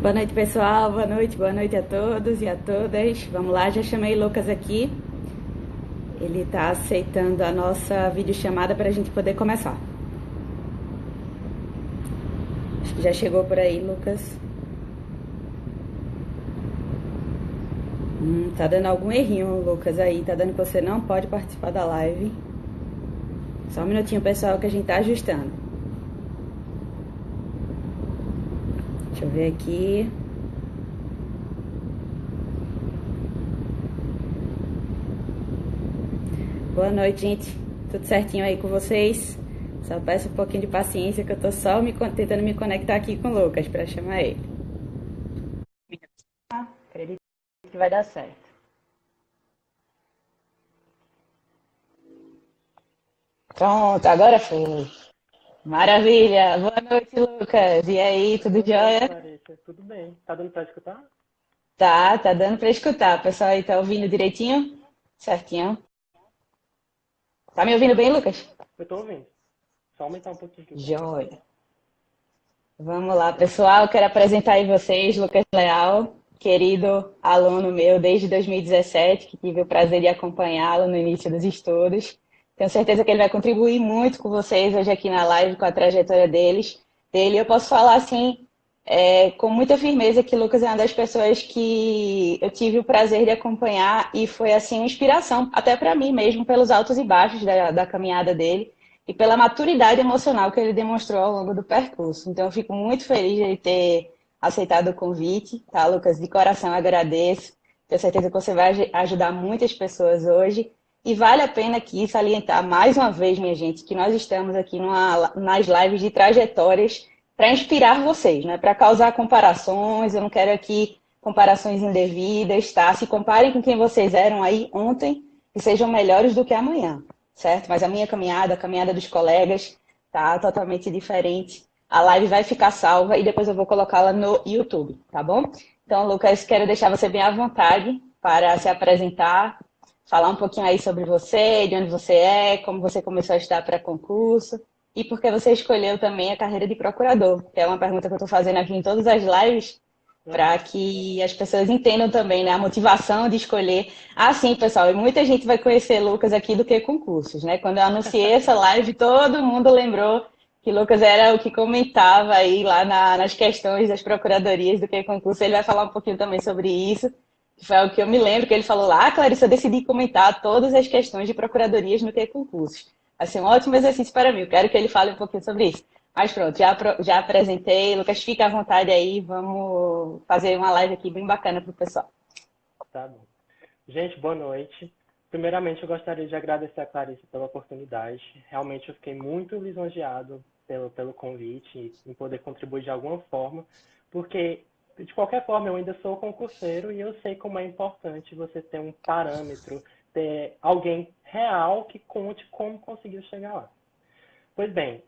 Boa noite, pessoal. Boa noite a todos e a todas. Vamos lá, já chamei o Lucas aqui. Ele está aceitando a nossa videochamada para a gente poder começar. Acho que já chegou por aí, Lucas. Tá dando algum errinho, Lucas, aí. Tá dando que você não pode participar da live. Só um minutinho, pessoal, que a gente tá ajustando. Deixa eu ver aqui. Boa noite, gente. Tudo certinho aí com vocês? Só peço um pouquinho de paciência que eu tô só tentando me conectar aqui com o Lucas para chamar ele. Acredito que vai dar certo. Pronto, agora foi. Maravilha. Boa noite, Lucas. E aí, tudo Boa noite, jóia? Larissa. Tudo bem? Tá dando pra escutar? Tá dando para escutar. O pessoal aí tá ouvindo direitinho? Certinho. Tá me ouvindo bem, Lucas? Eu tô ouvindo. Só aumentar um pouquinho aqui o som. Joia. Vamos lá, pessoal. Quero apresentar aí vocês, Lucas Leal, querido aluno meu desde 2017, que tive o prazer de acompanhá-lo no início dos estudos. Tenho certeza que ele vai contribuir muito com vocês hoje aqui na live, com a trajetória dele. Eu posso falar assim, com muita firmeza que Lucas é uma das pessoas que eu tive o prazer de acompanhar e foi assim uma inspiração, até para mim mesmo, pelos altos e baixos da caminhada dele e pela maturidade emocional que ele demonstrou ao longo do percurso. Então, eu fico muito feliz de ele ter aceitado o convite, tá, Lucas? De coração agradeço. Tenho certeza que você vai ajudar muitas pessoas hoje. E vale a pena aqui salientar mais uma vez, minha gente, que nós estamos aqui nas lives de trajetórias para inspirar vocês, né? Para causar comparações. Eu não quero aqui comparações indevidas, tá? Se comparem com quem vocês eram aí ontem e sejam melhores do que amanhã, certo? Mas a minha caminhada, a caminhada dos colegas, tá totalmente diferente. A live vai ficar salva e depois eu vou colocá-la no YouTube, tá bom? Então, Lucas, quero deixar você bem à vontade para se apresentar, falar um pouquinho aí sobre você, de onde você é, como você começou a estudar para concurso e por que você escolheu também a carreira de procurador, que é uma pergunta que eu estou fazendo aqui em todas as lives, para Aham. que as pessoas entendam também, né, a motivação de escolher. Ah, sim, pessoal, e muita gente vai conhecer Lucas aqui do que concursos, né? Quando eu anunciei essa live, todo mundo lembrou que Lucas era o que comentava aí lá nas questões das procuradorias do que concurso. Ele vai falar um pouquinho também sobre isso. Foi o que eu me lembro que ele falou lá, ah, Clarissa, eu decidi comentar todas as questões de procuradorias no que concursos. Assim, um ótimo exercício para mim. Eu quero que ele fale um pouquinho sobre isso. Mas pronto, já apresentei. Lucas, fica à vontade aí. Vamos fazer uma live aqui bem bacana para o pessoal. Tá bom. Gente, boa noite. Primeiramente, eu gostaria de agradecer a Clarissa pela oportunidade. Realmente, eu fiquei muito lisonjeado pelo convite em poder contribuir de alguma forma, porque, de qualquer forma, eu ainda sou concurseiro e eu sei como é importante você ter um parâmetro, ter alguém real que conte como conseguiu chegar lá. Pois bem,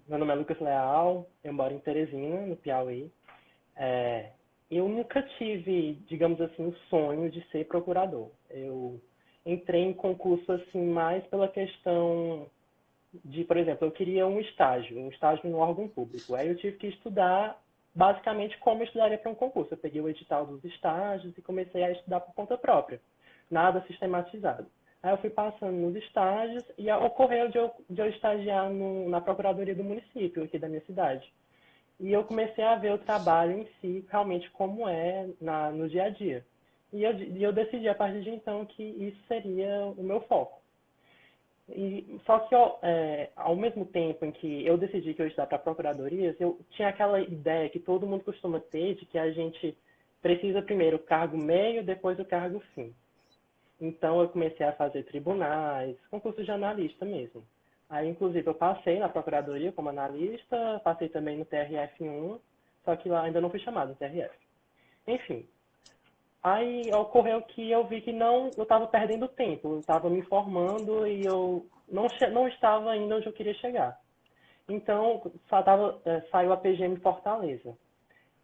meu nome é Lucas Leal, eu moro em Teresina, no Piauí. É, eu nunca tive, digamos assim, o sonho de ser procurador. Eu entrei em concurso assim mais pela questão de, por exemplo, eu queria um estágio no órgão público. Aí eu tive que estudar basicamente como eu estudaria para um concurso. Eu peguei o edital dos estágios e comecei a estudar por conta própria, nada sistematizado. Aí eu fui passando nos estágios e ocorreu de eu estagiar na Procuradoria do município aqui da minha cidade. E eu comecei a ver o trabalho em si, realmente como é no dia a dia. E eu decidi a partir de então que isso seria o meu foco. Só que ao mesmo tempo em que eu decidi que eu ia estudar para procuradorias, eu tinha aquela ideia que todo mundo costuma ter de que a gente precisa primeiro o cargo meio, depois o cargo fim. Então eu comecei a fazer tribunais, concurso de analista mesmo. Aí, inclusive, eu passei na procuradoria como analista, passei também no TRF1, só que lá ainda não fui chamado no TRF. Enfim, aí ocorreu que eu vi que não, eu estava perdendo tempo, eu estava me formando e eu não estava ainda onde eu queria chegar. Então, saiu a PGM Fortaleza.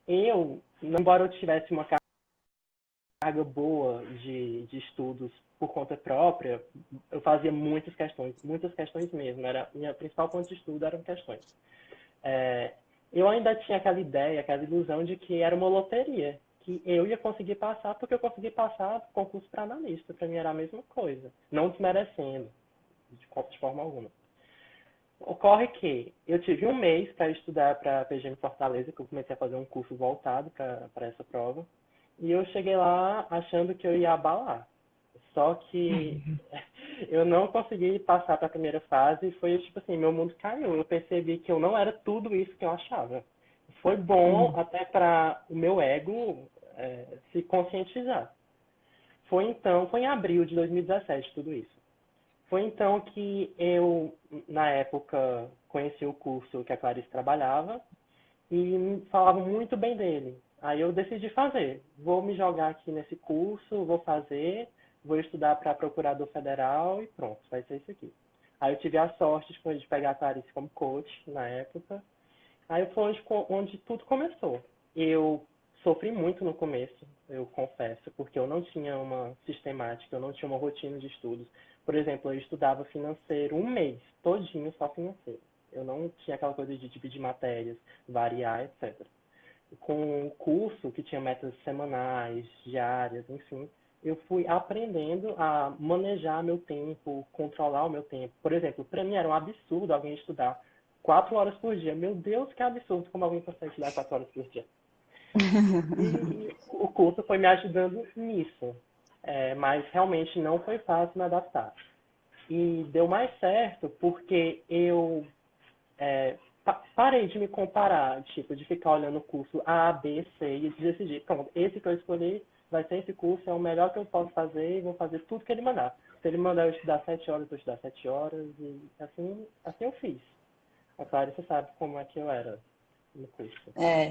Embora eu tivesse uma carga boa de estudos por conta própria, eu fazia muitas questões mesmo. Minha principal fonte de estudo eram questões. É, eu ainda tinha aquela ideia, aquela ilusão de que era uma loteria, que eu ia conseguir passar porque eu consegui passar concurso para analista. Para mim era a mesma coisa, não desmerecendo de forma alguma. Ocorre que eu tive um mês para estudar para a PGM Fortaleza, que eu comecei a fazer um curso voltado para essa prova, e eu cheguei lá achando que eu ia abalar. Só que eu não consegui passar para a primeira fase e foi tipo assim, meu mundo caiu. Eu percebi que eu não era tudo isso que eu achava. Foi bom até para o meu ego se conscientizar. Foi em abril de 2017 tudo isso. Foi então que eu, na época, conheci o curso que a Clarice trabalhava e falava muito bem dele. Aí eu decidi fazer. Vou me jogar aqui nesse curso, vou fazer, vou estudar para procurador federal e pronto, vai ser isso aqui. Aí eu tive a sorte de pegar a Clarice como coach na época. Aí foi onde tudo começou. Eu sofri muito no começo, eu confesso, porque eu não tinha uma sistemática, eu não tinha uma rotina de estudos. Por exemplo, eu estudava financeiro um mês, todinho só financeiro. Eu não tinha aquela coisa de dividir matérias, variar, etc. Com o curso, que tinha metas semanais, diárias, enfim, eu fui aprendendo a manejar meu tempo, controlar o meu tempo. Por exemplo, para mim era um absurdo alguém estudar 4 horas por dia. Meu Deus, que absurdo como alguém consegue estudar 4 horas por dia. E o curso foi me ajudando nisso. Mas realmente não foi fácil me adaptar. E deu mais certo porque eu parei de me comparar, tipo, de ficar olhando o curso A, B, C e decidir, pronto, esse que eu escolhi vai ser esse curso, é o melhor que eu posso fazer e vou fazer tudo que ele mandar. Se ele mandar eu estudar 7 horas, eu vou estudar 7 horas e assim eu fiz. É claro, você sabe como é que eu era no curso.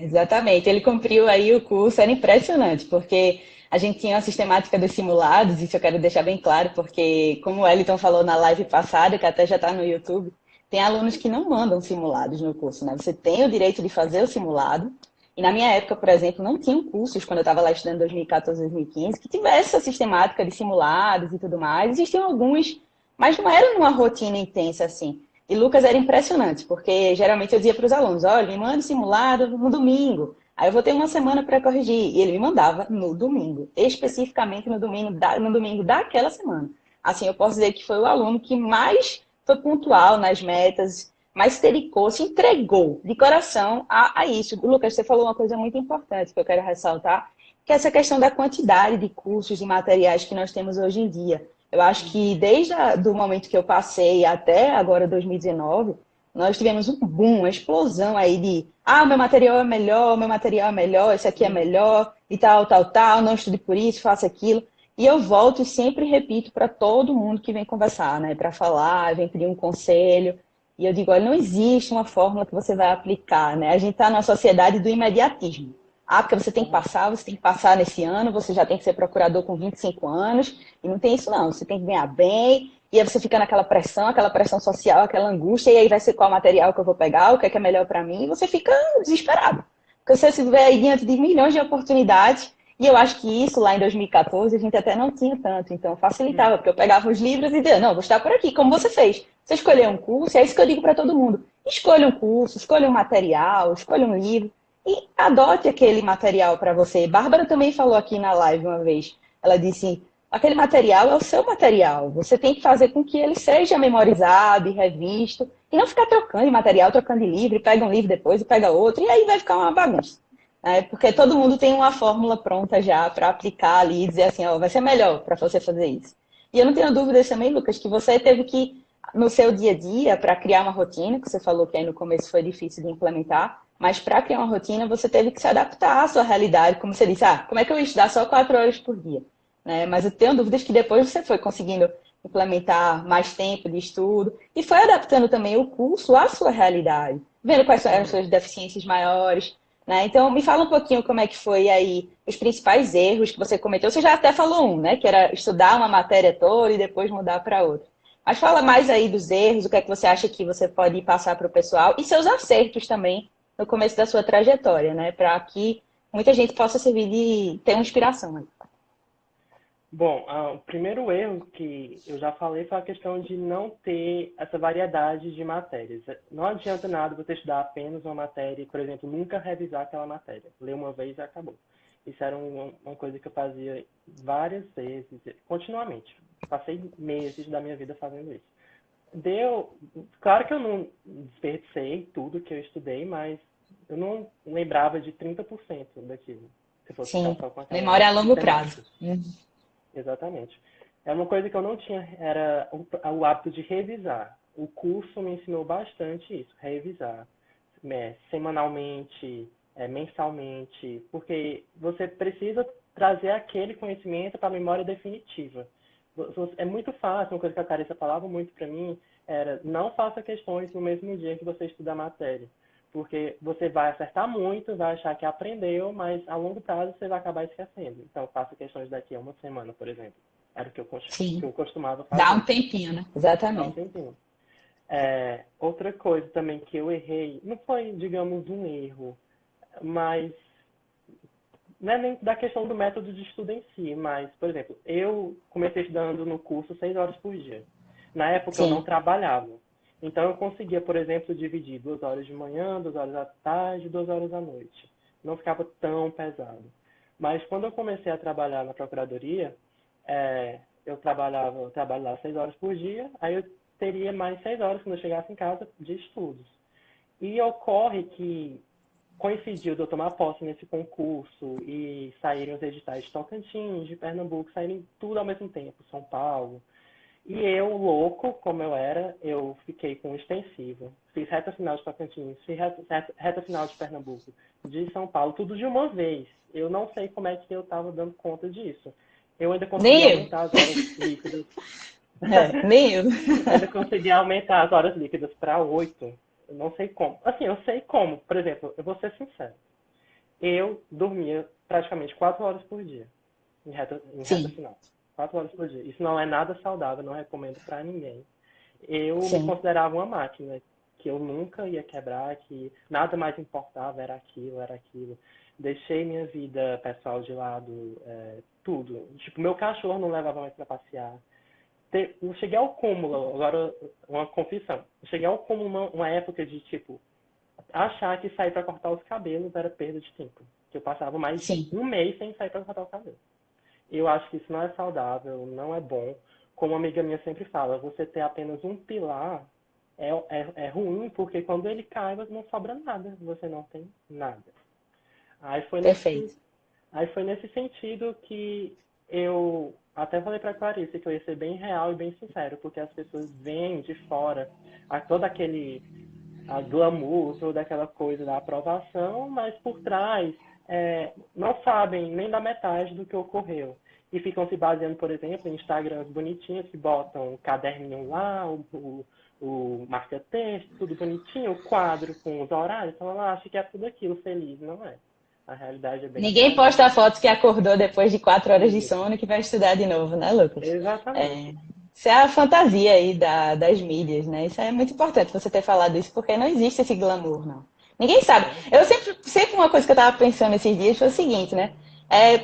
Exatamente. Ele cumpriu aí o curso, era impressionante, porque a gente tinha a sistemática dos simulados, isso eu quero deixar bem claro, porque como o Wellington falou na live passada, que até já está no YouTube, tem alunos que não mandam simulados no curso, né? Você tem o direito de fazer o simulado, e na minha época, por exemplo, não tinham cursos, quando eu estava lá estudando em 2014, 2015, que tivesse essa sistemática de simulados e tudo mais. Existiam alguns, mas não era numa rotina intensa assim. E Lucas era impressionante, porque geralmente eu dizia para os alunos, olha, me manda simulado no domingo, aí eu vou ter uma semana para corrigir. E ele me mandava no domingo, especificamente no domingo daquela semana. Assim, eu posso dizer que foi o aluno que mais foi pontual nas metas, mais se dedicou, se entregou de coração a isso. Lucas, você falou uma coisa muito importante que eu quero ressaltar, que é essa questão da quantidade de cursos e materiais que nós temos hoje em dia. Eu acho que desde o momento que eu passei até agora 2019, nós tivemos um boom, uma explosão aí de o meu material é melhor, esse aqui é melhor, e tal, tal, tal, não estude por isso, faça aquilo. E eu volto e sempre repito para todo mundo que vem conversar, né? Para falar, vem pedir um conselho. E eu digo, olha, não existe uma fórmula que você vai aplicar, né? A gente está na sociedade do imediatismo. Porque você tem que passar nesse ano, você já tem que ser procurador com 25 anos, e não tem isso não, você tem que ganhar bem, e aí você fica naquela pressão social, aquela angústia, e aí vai ser qual material que eu vou pegar, o que é melhor para mim, e você fica desesperado. Porque você se vê aí diante de milhões de oportunidades, e eu acho que isso lá em 2014 a gente até não tinha tanto, então facilitava, porque eu pegava os livros e dizia, não, vou estar por aqui, como você fez. Você escolheu um curso, é isso que eu digo para todo mundo. Escolha um curso, escolha um material, escolha um livro, e adote aquele material para você. Bárbara também falou aqui na live uma vez. Ela disse: aquele material é o seu material. Você tem que fazer com que ele seja memorizado e revisto. E não ficar trocando de material, trocando de livro, e pega um livro depois e pega outro. E aí vai ficar uma bagunça. Porque todo mundo tem uma fórmula pronta já para aplicar ali e dizer assim: ó, vai ser melhor para você fazer isso. E eu não tenho dúvidas também, Lucas, que você teve que, no seu dia a dia, para criar uma rotina, que você falou que aí no começo foi difícil de implementar, mas para criar uma rotina, você teve que se adaptar à sua realidade. Como você disse, como é que eu ia estudar só 4 horas por dia? Né? Mas eu tenho dúvidas que depois você foi conseguindo implementar mais tempo de estudo e foi adaptando também o curso à sua realidade, vendo quais eram as suas deficiências maiores. Né? Então, me fala um pouquinho como é que foi aí os principais erros que você cometeu. Você já até falou um, né? Que era estudar uma matéria toda e depois mudar para outra. Mas fala mais aí dos erros, o que é que você acha que você pode passar para o pessoal e seus acertos também no começo da sua trajetória, né? Para que muita gente possa servir de ter uma inspiração. Né? Bom, o primeiro erro que eu já falei foi a questão de não ter essa variedade de matérias. Não adianta nada você estudar apenas uma matéria e, por exemplo, nunca revisar aquela matéria. Ler uma vez e acabou. Isso era uma coisa que eu fazia várias vezes, continuamente. Passei meses da minha vida fazendo isso. Claro que eu não desperdicei tudo que eu estudei, mas eu não lembrava de 30% daquilo, se fosse ficar Sim, só com aquela memória a longo prazo. temática. Exatamente. É uma coisa que eu não tinha, era o hábito de revisar. O curso me ensinou bastante isso, revisar, semanalmente, mensalmente, porque você precisa trazer aquele conhecimento para a memória definitiva. É muito fácil, uma coisa que a Carissa falava muito para mim era não faça questões no mesmo dia que você estuda a matéria, porque você vai acertar muito, vai achar que aprendeu, mas a longo prazo você vai acabar esquecendo. Então, faça questões daqui a uma semana, por exemplo. Era o que Sim, eu costumava dá um fazer. tempinho, né? Dá um Exatamente. tempinho. Outra coisa também que eu errei, não foi, digamos, um erro, mas não é nem da questão do método de estudo em si, mas, por exemplo, eu comecei estudando no curso 6 horas por dia. Na época eu não Sim, trabalhava. Então eu conseguia, por exemplo, dividir 2 horas de manhã, 2 horas da tarde, 2 horas da noite. Não ficava tão pesado. Mas quando eu comecei a trabalhar na procuradoria, eu trabalho lá 6 horas por dia, aí eu teria mais 6 horas quando eu chegasse em casa de estudos. E ocorre que coincidiu de eu tomar posse nesse concurso e saírem os editais de Tocantins, de Pernambuco, saírem tudo ao mesmo tempo, São Paulo. E eu, louco como eu era, eu fiquei com extensivo. Fiz reta final de Tocantins, fiz reta final de Pernambuco, de São Paulo, tudo de uma vez. Eu não sei como é que eu estava dando conta disso. Eu ainda consegui nem eu. aumentar as horas líquidas. Nem eu. Ainda consegui aumentar as horas líquidas para 8. Eu não sei como. Assim, eu sei como. Por exemplo, eu vou ser sincero. Eu dormia praticamente 4 horas por dia em reta Sim, final. 4 horas por dia. Isso não é nada saudável, não recomendo para ninguém. Eu me sim. considerava uma máquina, que eu nunca ia quebrar, que nada mais importava, era aquilo, era aquilo. Deixei minha vida pessoal de lado, tudo. Tipo, meu cachorro não levava mais para passear. Eu cheguei ao cúmulo, agora uma confissão. Eu cheguei ao cúmulo uma época de, tipo, achar que sair para cortar os cabelos era perda de tempo. Que eu passava mais de Sim, um mês sem sair para cortar o cabelo. Eu acho que isso não é saudável, não é bom. Como uma amiga minha sempre fala, você ter apenas um pilar é ruim, porque quando ele cai, não sobra nada, você não tem nada. Aí foi perfeito. nesse, aí foi nesse sentido que eu até falei para a Clarice que eu ia ser bem real e bem sincero, porque as pessoas veem de fora todo aquele a glamour, toda aquela coisa da aprovação, mas por trás não sabem nem da metade do que ocorreu. E ficam se baseando, por exemplo, em Instagrams bonitinhos que botam o caderninho lá, o marca-texto, tudo bonitinho, o quadro com os horários, então ela acha que é tudo aquilo feliz, não é. A realidade é bem Ninguém diferente. posta fotos que acordou depois de 4 horas de Isso. sono e que vai estudar de novo, né, Lucas? Exatamente. Isso é a fantasia aí das mídias, né? Isso é muito importante você ter falado isso, porque não existe esse glamour, não. Ninguém sabe. Não. Eu sempre uma coisa que eu tava pensando esses dias foi o seguinte, né?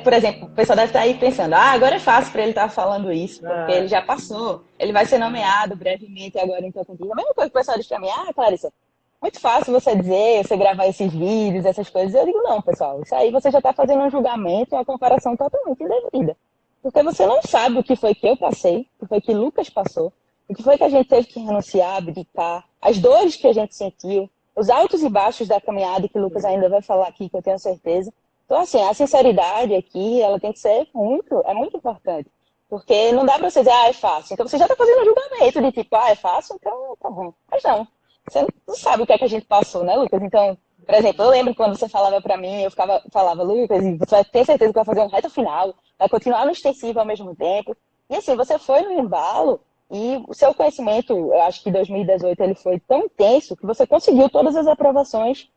Por exemplo, o pessoal deve estar aí pensando, agora é fácil para ele estar falando isso, porque ele Ah, já passou, ele vai ser aham. nomeado brevemente agora em Tocantins. A mesma coisa que o pessoal diz pra mim, Clarissa, muito fácil você dizer, você gravar esses vídeos, essas coisas. Eu digo, não, pessoal, isso aí você já está fazendo um julgamento, uma comparação totalmente indevida. Porque você não sabe o que foi que eu passei, o que foi que Lucas passou, o que foi que a gente teve que renunciar, abdicar, as dores que a gente sentiu, os altos e baixos da caminhada que o Lucas Sim. ainda vai falar aqui, que eu tenho certeza. Então, assim, a sinceridade aqui, ela tem que ser muito importante. Porque não dá para você dizer, é fácil. Então você já está fazendo um julgamento de tipo, é fácil, então tá bom. Mas não. Você não sabe o que é que a gente passou, né, Lucas? Então, por exemplo, eu lembro quando você falava para mim, falava, Lucas, você vai ter certeza que vai fazer um reto final, vai continuar no extensivo ao mesmo tempo. E assim, você foi no embalo e o seu conhecimento, eu acho que em 2018 ele foi tão intenso que você conseguiu todas as aprovações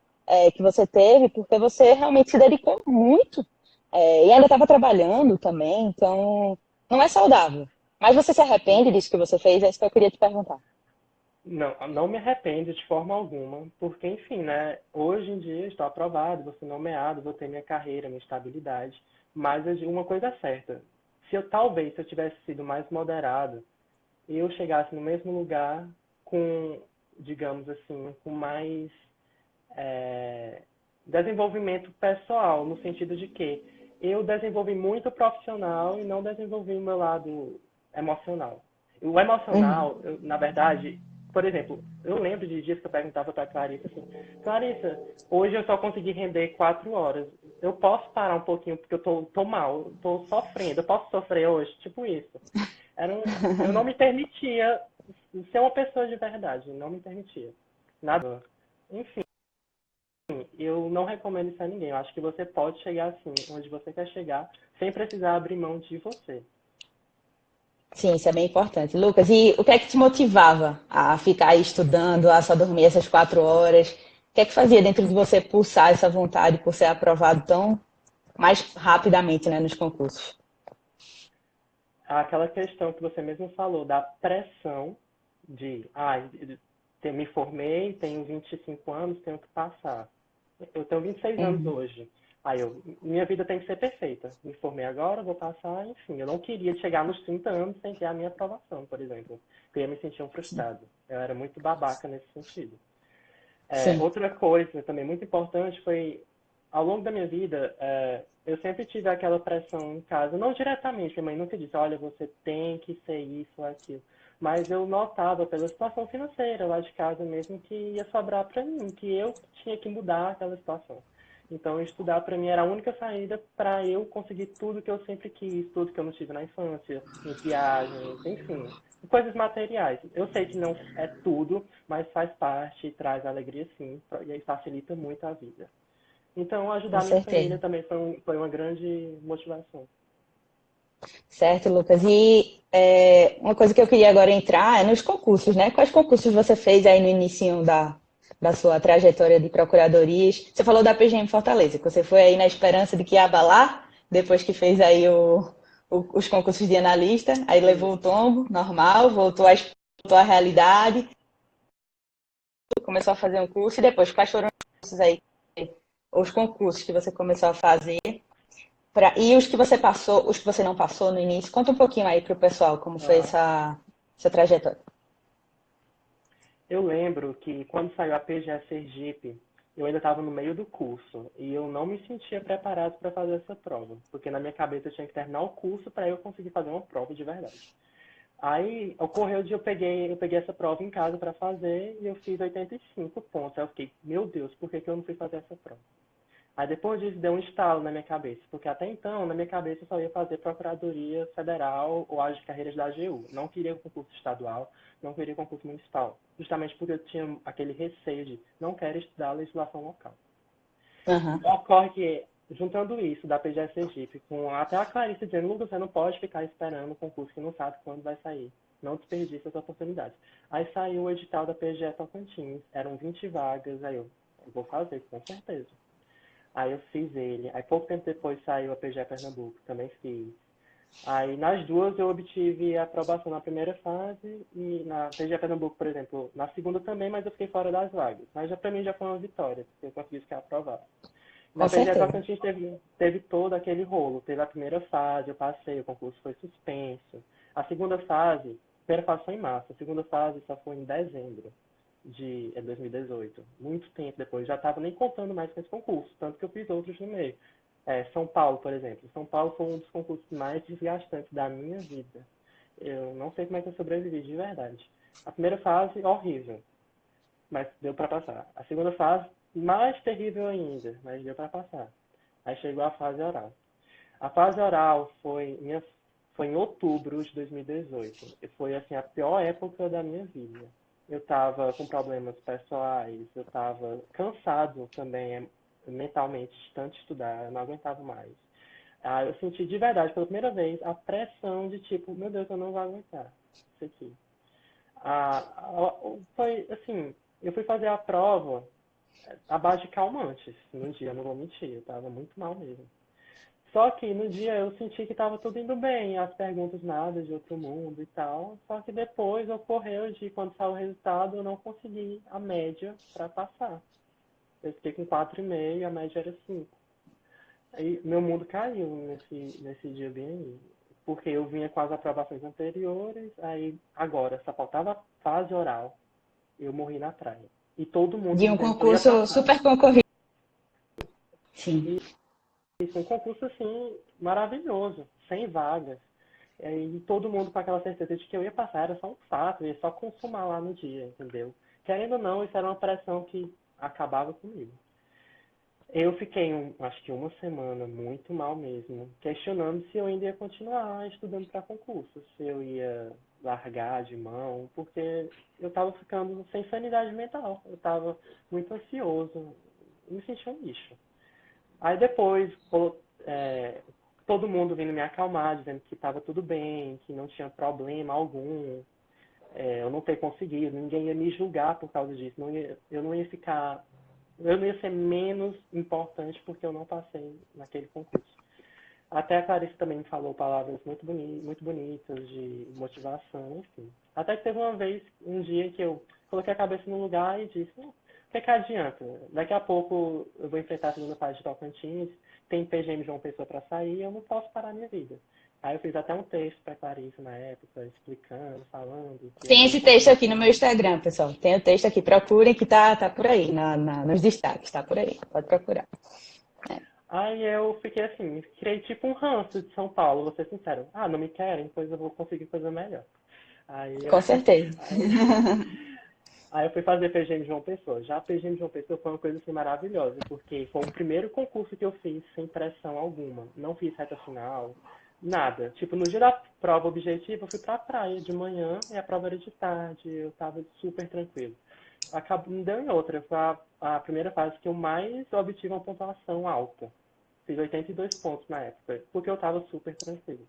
que você teve, porque você realmente se dedicou muito e ainda estava trabalhando também, então não é saudável. Mas você se arrepende disso que você fez? É isso que eu queria te perguntar. Não, não me arrependo de forma alguma, porque, enfim, né? Hoje em dia estou aprovado, vou ser nomeado, vou ter minha carreira, minha estabilidade. Mas uma coisa é certa: se eu tivesse sido mais moderado, eu chegasse no mesmo lugar com, digamos assim, com mais desenvolvimento pessoal, no sentido de que eu desenvolvi muito profissional e não desenvolvi o meu lado emocional. O Uhum. emocional, na verdade, por exemplo, eu lembro de dias que eu perguntava para Clarissa assim, Clarissa, hoje eu só consegui render 4 horas. Eu posso parar um pouquinho porque eu tô mal, tô sofrendo, eu posso sofrer hoje? Tipo isso. Eu não me permitia ser uma pessoa de verdade, não me permitia. Nada. Enfim, eu não recomendo isso a ninguém. Eu acho que você pode chegar assim, onde você quer chegar, sem precisar abrir mão de você. Sim, isso é bem importante. Lucas, e o que é que te motivava a ficar aí estudando, a só dormir essas 4 horas? O que é que fazia dentro de você pulsar essa vontade por ser aprovado tão mais rapidamente, né, nos concursos? Aquela questão que você mesmo falou, da pressão de, me formei, tenho 25 anos, tenho que passar. Eu tenho 26 anos Uhum. hoje. Minha vida tem que ser perfeita. Me formei agora, vou passar, enfim. Eu não queria chegar nos 30 anos sem ter a minha aprovação, por exemplo. Eu ia me sentir um frustrado. Eu era muito babaca nesse sentido. Sim. Outra coisa também muito importante foi, ao longo da minha vida, eu sempre tive aquela pressão em casa, não diretamente, minha mãe nunca disse, olha, você tem que ser isso ou aquilo, mas eu notava pela situação financeira lá de casa mesmo que ia sobrar para mim, que eu tinha que mudar aquela situação. Então, estudar para mim era a única saída para eu conseguir tudo que eu sempre quis, tudo que eu não tive na infância, em viagens, enfim, coisas materiais. Eu sei que não é tudo, mas faz parte e traz alegria sim, e aí facilita muito a vida. Então, Com ajudar minha família certeza. também foi uma grande motivação. Certo, Lucas. E uma coisa que eu queria agora entrar é nos concursos, né? Quais concursos você fez aí no início da sua trajetória de procuradorias? Você falou da PGM Fortaleza, que você foi aí na esperança de que ia abalar, depois que fez aí os concursos de analista, aí levou o Isso. tombo, normal, voltou à realidade, começou a fazer um curso, e depois, quais foram os cursos aí, os concursos que você começou a fazer? E os que você passou, os que você não passou no início, conta um pouquinho aí pro pessoal como foi Aham. essa trajetória. Eu lembro que quando saiu a PGE Sergipe, eu ainda estava no meio do curso e eu não me sentia preparado para fazer essa prova, porque na minha cabeça eu tinha que terminar o curso para eu conseguir fazer uma prova de verdade. Aí ocorreu de eu peguei essa prova em casa para fazer e eu fiz 85 pontos. Aí eu fiquei, meu Deus, por que que eu não fui fazer essa prova? Aí depois disso deu um estalo na minha cabeça, porque até então, na minha cabeça, eu só ia fazer Procuradoria Federal ou área de carreiras da AGU. Não queria concurso estadual, não queria concurso municipal, justamente porque eu tinha aquele receio de não quero estudar a legislação local. Uhum. Ocorre que, juntando isso da PGE Sergipe, com até a Clarice dizendo, Lucas, você não pode ficar esperando um concurso que não sabe quando vai sair. Não desperdice essa oportunidade. Aí saiu o edital da PGE Tocantins, eram 20 vagas, eu vou fazer, com certeza. Aí eu fiz ele. Aí pouco tempo depois saiu a PGE Pernambuco, também fiz. Aí nas duas eu obtive a aprovação na primeira fase e na PGE Pernambuco, por exemplo, na segunda também, mas eu fiquei fora das vagas. Mas já para mim já foi uma vitória, porque eu consegui ficar aprovado. Na Com PGE certeza. Tocantins teve todo aquele rolo. Teve a primeira fase, eu passei, o concurso foi suspenso. A segunda fase, a primeira fase foi em março, a segunda fase só foi em dezembro de 2018. Muito tempo depois, já estava nem contando mais com esse concurso, tanto que eu fiz outros no meio. São Paulo, por exemplo. São Paulo foi um dos concursos mais desgastantes da minha vida. Eu não sei como é que eu sobrevivi de verdade. A primeira fase, horrível, mas deu para passar. A segunda fase, mais terrível ainda, mas deu para passar. Aí chegou a fase oral. A fase oral foi em outubro de 2018. E foi assim a pior época da minha vida. Eu estava com problemas pessoais, eu estava cansado também mentalmente de tanto estudar, eu não aguentava mais. Eu senti de verdade, pela primeira vez, a pressão de tipo, meu Deus, eu não vou aguentar isso aqui. Foi assim, eu fui fazer a prova à base de calmantes no dia, não vou mentir, eu estava muito mal mesmo. Só que no dia eu senti que estava tudo indo bem, as perguntas nada de outro mundo e tal. Só que depois ocorreu de quando saiu o resultado eu não consegui a média para passar. Eu fiquei com 4,5 e a média era 5. Aí meu mundo caiu nesse dia bem aí. porque eu vinha com as aprovações anteriores, aí agora só faltava a fase oral, eu morri na praia. E todo mundo De um dizendo que eu ia concurso passar. super concorrido. Sim. E foi um concurso, assim, maravilhoso, 100 vagas. E todo mundo com aquela certeza de que eu ia passar, era só um fato, eu ia só consumar lá no dia, entendeu? Querendo ou não, isso era uma pressão que acabava comigo. Eu fiquei, acho que uma semana muito mal mesmo, questionando se eu ainda ia continuar estudando para concurso, se eu ia largar de mão, porque eu estava ficando sem sanidade mental, eu estava muito ansioso, me sentia um lixo. Aí depois, todo mundo vindo me acalmar, dizendo que estava tudo bem, que não tinha problema algum, eu não ter conseguido, ninguém ia me julgar por causa disso, eu não ia ser menos importante porque eu não passei naquele concurso. Até a Clarice também me falou palavras muito bonitas de motivação, enfim. Até que teve uma vez, um dia que eu coloquei a cabeça no lugar e disse, o que é que adianta? Daqui a pouco eu vou enfrentar a segunda fase de Tocantins, tem PGM João Pessoa para sair, eu não posso parar a minha vida. Aí eu fiz até um texto para Clarice na época, explicando, falando que eu Tem ia esse texto continuar aqui no meu estudando. Instagram, pessoal. Tem o texto aqui. Procurem que tá por aí, nos destaques. Tá por aí. Pode procurar. Aí eu fiquei assim, criei tipo um ranço de São Paulo, vou ser sincero. Ah, não me querem, pois eu vou conseguir coisa melhor. Aí eu, Com certeza. aí, aí eu fui fazer PGM de João Pessoa. Já a PGM de João Pessoa foi uma coisa assim maravilhosa, porque foi o primeiro concurso que eu fiz sem pressão alguma. Não fiz reta final, nada. Tipo, no dia da prova objetiva, eu fui pra praia de manhã e a prova era de tarde, eu tava super tranquilo. Acabou, não deu em outra, foi a primeira fase que eu mais obtive uma pontuação alta. Fiz 82 pontos na época, porque eu estava super tranquilo.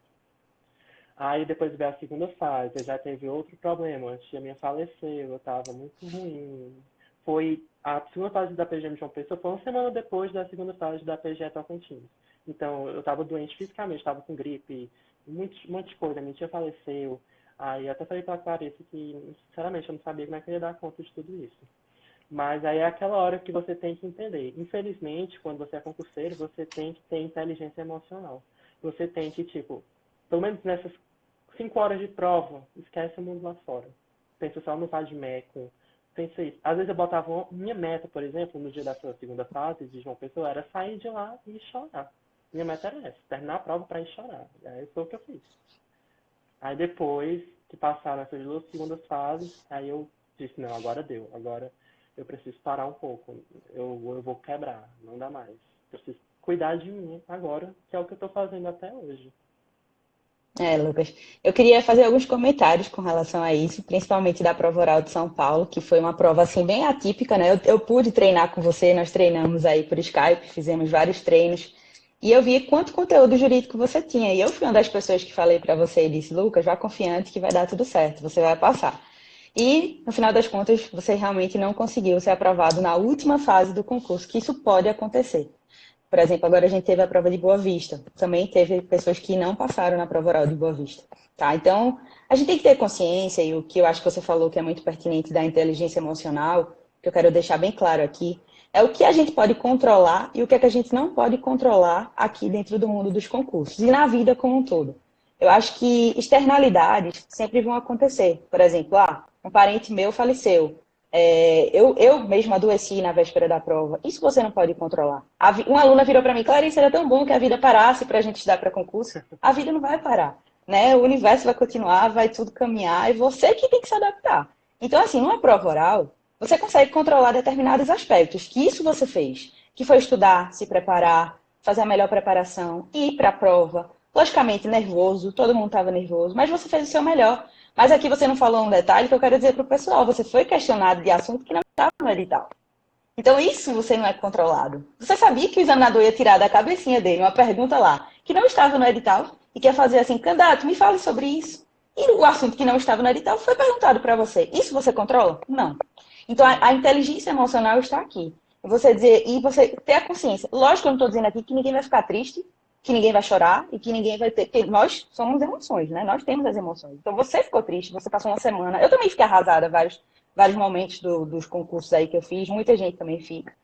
Aí depois veio a segunda fase, eu já teve outro problema. A tia minha faleceu, eu estava muito ruim. Foi a segunda fase da PGM de João Pessoa, foi uma semana depois da segunda fase da PGE Tocantins. Então eu estava doente fisicamente, estava com gripe, um monte de coisa. Minha tia faleceu. Aí eu até falei para a Clarice que, sinceramente, eu não sabia como é que eu ia dar conta de tudo isso. Mas aí é aquela hora que você tem que entender. Infelizmente, quando você é concurseiro, você tem que ter inteligência emocional. Você tem que, tipo, pelo menos nessas 5 horas de prova, esquece o mundo lá fora. Pensa só no Vadimeco. Pensa isso. Às vezes eu botava minha meta, por exemplo, no dia da sua segunda fase de João Pessoa, era sair de lá e chorar. Minha meta era essa, terminar a prova para ir chorar. Aí foi o que eu fiz. Aí depois que passaram essas duas segundas fases, aí eu disse, não, agora deu. Agora eu preciso parar um pouco. Eu vou quebrar, não dá mais. Preciso cuidar de mim agora, que é o que eu estou fazendo até hoje. Lucas, eu queria fazer alguns comentários com relação a isso, principalmente da prova oral de São Paulo, que foi uma prova assim bem atípica, né? Eu pude treinar com você, nós treinamos aí por Skype, fizemos vários treinos, e eu vi quanto conteúdo jurídico você tinha. E eu fui uma das pessoas que falei para você e disse, Lucas, vá confiante que vai dar tudo certo, você vai passar. E, no final das contas, você realmente não conseguiu ser aprovado na última fase do concurso, que isso pode acontecer. Por exemplo, agora a gente teve a prova de Boa Vista. Também teve pessoas que não passaram na prova oral de Boa Vista. Tá? Então, a gente tem que ter consciência, e o que eu acho que você falou que é muito pertinente da inteligência emocional, que eu quero deixar bem claro aqui, é o que a gente pode controlar e o que é que a gente não pode controlar aqui dentro do mundo dos concursos e na vida como um todo. Eu acho que externalidades sempre vão acontecer. Por exemplo, um parente meu faleceu. Eu mesmo adoeci na véspera da prova. Isso você não pode controlar. Uma aluna virou para mim, Clarice, era tão bom que a vida parasse para a gente estudar para concurso. A vida não vai parar, né? O universo vai continuar, vai tudo caminhar, e você que tem que se adaptar. Então, assim, numa prova oral, você consegue controlar determinados aspectos, que isso você fez, que foi estudar, se preparar, fazer a melhor preparação, ir para a prova. Logicamente, nervoso, todo mundo estava nervoso, mas você fez o seu melhor. Mas aqui você não falou um detalhe que eu quero dizer para o pessoal. Você foi questionado de assunto que não estava no edital. Então, isso você não é controlado. Você sabia que o examinador ia tirar da cabecinha dele uma pergunta lá que não estava no edital e que ia fazer assim, candidato, me fale sobre isso. E o assunto que não estava no edital foi perguntado para você. Isso você controla? Não. Então, a inteligência emocional está aqui. Você dizer, e você ter a consciência. Lógico que eu não estou dizendo aqui que ninguém vai ficar triste, que ninguém vai chorar e que ninguém vai ter. Porque nós somos emoções, né? Nós temos as emoções. Então, você ficou triste, você passou uma semana. Eu também fiquei arrasada vários momentos dos concursos aí que eu fiz. Muita gente também fica.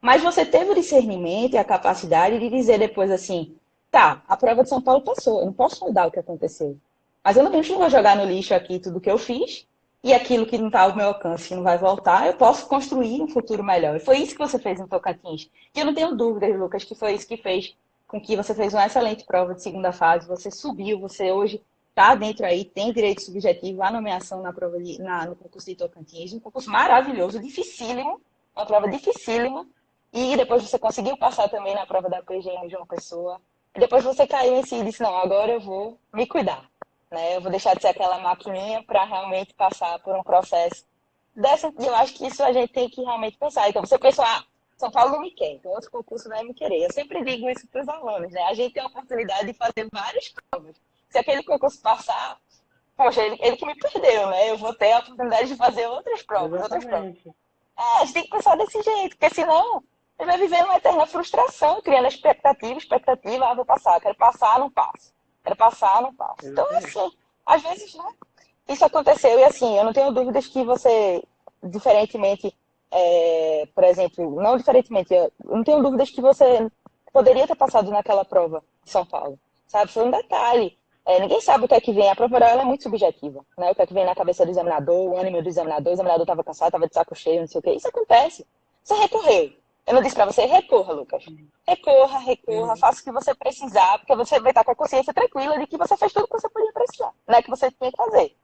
Mas você teve o discernimento e a capacidade de dizer depois assim, Tá, a prova de São Paulo passou, eu não posso mudar o que aconteceu. Mas eu não vou jogar no lixo aqui tudo que eu fiz e aquilo que não está ao meu alcance, que não vai voltar, eu posso construir um futuro melhor. E foi isso que você fez no Tocantins. E eu não tenho dúvidas, Lucas, que foi isso que fez com que você fez uma excelente prova de segunda fase, você subiu, você hoje está dentro aí, tem direito subjetivo, a nomeação na prova no concurso de Tocantins, um concurso maravilhoso, dificílimo, uma prova dificílima, e depois você conseguiu passar também na prova da PGM de uma pessoa. E depois você caiu em si e disse, não, agora eu vou me cuidar. Né? Eu vou deixar de ser aquela maquininha para realmente passar por um processo dessa. E eu acho que isso a gente tem que realmente pensar. Então, você pensou, São Paulo não me quer, então outro concurso vai me querer. Eu sempre digo isso para os alunos, né? A gente tem a oportunidade de fazer várias provas. Se aquele concurso passar, poxa, ele que me perdeu, né? Eu vou ter a oportunidade de fazer outras provas, outras provas. Exatamente. A gente tem que pensar desse jeito, porque senão ele vai viver uma eterna frustração, criando expectativa, vou passar, quero passar, não passo. Quero passar, não passo. Então, é Exatamente. assim, às vezes, né? Isso aconteceu e, assim, eu não tenho dúvidas que você, diferentemente, por exemplo, não diferentemente, eu não tenho dúvidas que você poderia ter passado naquela prova de São Paulo, sabe? Foi um detalhe. Ninguém sabe o que é que vem. A prova oral ela é muito subjetiva, né? O que é que vem na cabeça do examinador, o ânimo do examinador. O examinador estava cansado, estava de saco cheio, não sei o quê. Isso acontece. Você recorreu. Eu não disse para você, recorra, Lucas. Recorra, recorra, Uhum. faça o que você precisar, porque você vai estar com a consciência tranquila de que você fez tudo o que você podia precisar, né? Que você tinha que fazer.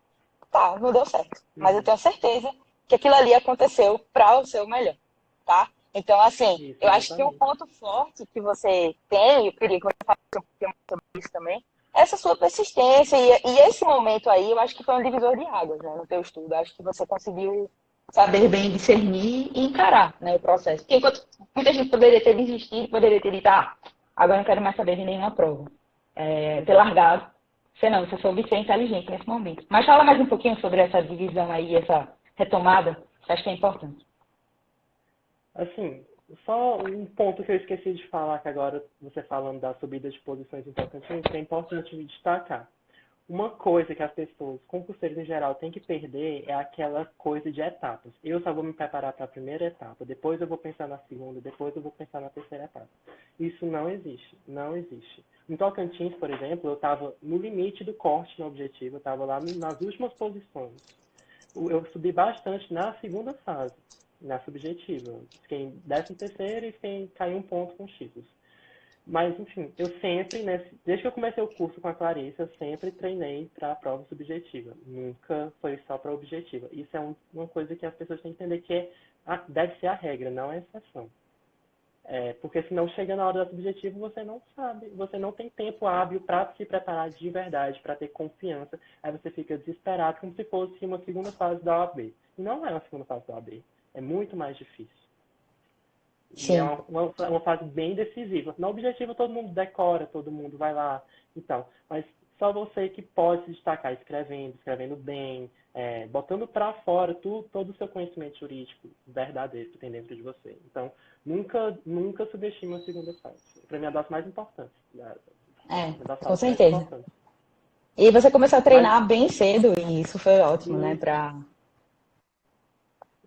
Tá, não deu certo. Mas eu Uhum. tenho certeza que aquilo ali aconteceu para o seu melhor, tá? Então, assim, Isso, eu acho que um exatamente. ponto forte que você tem, eu queria que você falasse um pouquinho sobre isso também, é essa sua persistência. E esse momento aí, eu acho que foi um divisor de águas, né, no teu estudo. Eu acho que você conseguiu saber bem discernir e encarar, né, o processo. Porque enquanto muita gente poderia ter desistido, poderia ter dito, agora não quero mais saber de nenhuma prova. Ter largado. Você não, você soube ser inteligente nesse momento. Mas fala mais um pouquinho sobre essa divisão aí, essa retomada, que acho que é importante. Assim, só um ponto que eu esqueci de falar, que agora você falando da subida de posições em Tocantins, que é importante me destacar. Uma coisa que as pessoas, concurseiros em geral, têm que perder é aquela coisa de etapas. Eu só vou me preparar para a primeira etapa, depois eu vou pensar na segunda, depois eu vou pensar na terceira etapa. Isso não existe, não existe. Em Tocantins, por exemplo, eu estava no limite do corte no objetivo, eu estava lá nas últimas posições. Eu subi bastante na segunda fase, na subjetiva. Fiquei em 13º e fiquei, caí um ponto com Chicos. Mas, enfim, eu sempre, desde que eu comecei o curso com a Clarissa, eu sempre treinei para a prova subjetiva. Nunca foi só para a objetiva. Isso é uma coisa que as pessoas têm que entender que deve ser a regra, não a exceção. Porque senão chega na hora da subjetiva você não sabe, você não tem tempo hábil para se preparar de verdade, para ter confiança. Aí você fica desesperado, como se fosse uma segunda fase da OAB. E não é uma segunda fase da OAB. É muito mais difícil. E é Sim. uma fase bem decisiva. Na objetiva todo mundo decora, todo mundo vai lá. Então, mas só você que pode se destacar escrevendo, escrevendo bem, botando para fora todo o seu conhecimento jurídico verdadeiro que tem dentro de você. Então, nunca subestime a segunda fase. Para mim, é das mais importantes. Uma das Com fases mais certeza. importantes. E você começou a Mas, treinar bem cedo e isso foi ótimo, né?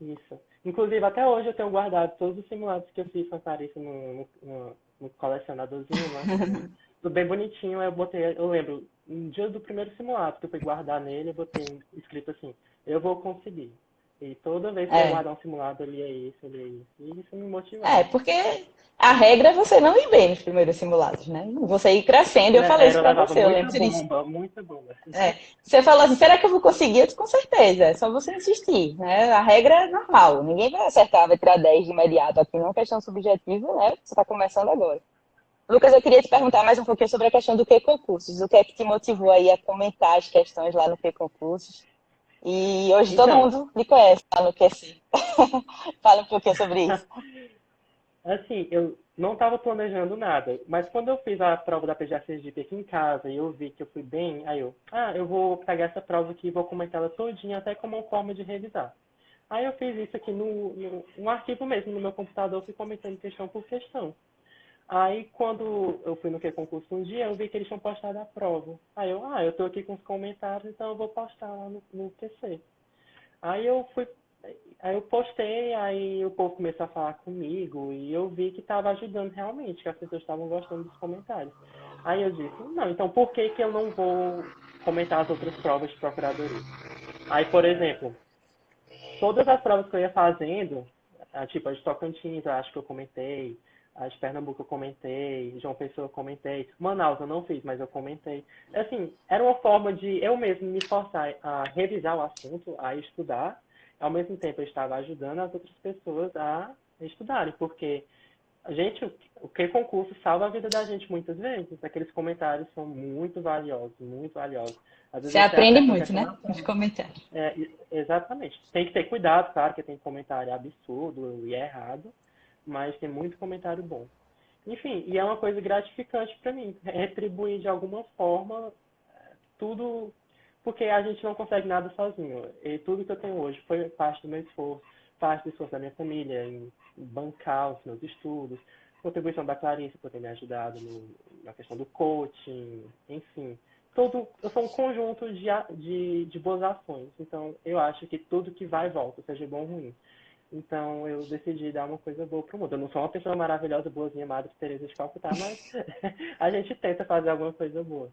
isso, isso. Inclusive, até hoje eu tenho guardado todos os simulados que eu fiz com a Clarissa no colecionadorzinho, lá. Tudo bem bonitinho. Eu lembro, no dia do primeiro simulado que eu fui guardar nele, eu botei escrito assim, eu vou conseguir. E toda vez que eu ia É. guardar um simulado, eu lia isso, eu lia isso. E isso me motivava. Porque a regra é você não ir bem nos primeiros simulados, né? Você ir crescendo. Eu falei isso Eu pra levava você, eu muita lembro disso. bomba, muita bomba. Você falou assim, será que eu vou conseguir? Eu disse, com certeza, é só você insistir, né? A regra é normal, ninguém vai acertar, vai tirar 10 de imediato aqui, não é questão subjetiva, né? Você está começando agora. Lucas, eu queria te perguntar mais um pouquinho sobre a questão do que concursos. O que é que te motivou aí a comentar as questões lá no que concursos? E hoje todo Então, mundo me conhece lá no QC. Fala um pouquinho sobre isso. assim, eu não estava planejando nada, mas quando eu fiz a prova da PGA Sergipe aqui em casa e eu vi que eu fui bem, aí eu vou pegar essa prova aqui e vou comentar ela todinha, até como uma forma de revisar. Aí eu fiz isso aqui no arquivo mesmo, no meu computador, fui comentando questão por questão. Aí quando eu fui no que concurso um dia, eu vi que eles tinham postado a prova. Aí eu tô aqui com os comentários, então eu vou postar lá no PC. Aí eu fui, aí eu postei, aí o povo começou a falar comigo e eu vi que estava ajudando realmente, que as pessoas estavam gostando dos comentários. Aí eu disse, não, então por que que eu não vou comentar as outras provas de procuradoria? Aí, por exemplo, todas as provas que eu ia fazendo, tipo, as de Tocantins, eu acho que eu comentei, as de Pernambuco eu comentei, João Pessoa eu comentei, Manaus eu não fiz, mas eu comentei. Assim, era uma forma de eu mesmo me forçar a revisar o assunto, a estudar, ao mesmo tempo eu estava ajudando as outras pessoas a estudarem, porque a gente, o que concurso salva a vida da gente muitas vezes. Aqueles comentários são muito valiosos, muito valiosos. Às vezes Você você aprende acerta uma muito, questão né? na Nos prova. comentários. Exatamente. Tem que ter cuidado, claro, que tem comentário absurdo e errado, mas tem muito comentário bom. Enfim, e é uma coisa gratificante para mim, retribuir de alguma forma tudo, porque a gente não consegue nada sozinho. E tudo que eu tenho hoje foi parte do meu esforço, parte do esforço da minha família, em bancar os meus estudos, contribuição da Clarice por ter me ajudado na questão do coaching, enfim. Eu sou um conjunto de boas ações. Então, eu acho que tudo que vai e volta, seja bom ou ruim. Então, eu decidi dar uma coisa boa pro mundo. Eu não sou uma pessoa maravilhosa, boazinha, Madre Teresa de Calcutá, mas a gente tenta fazer alguma coisa boa.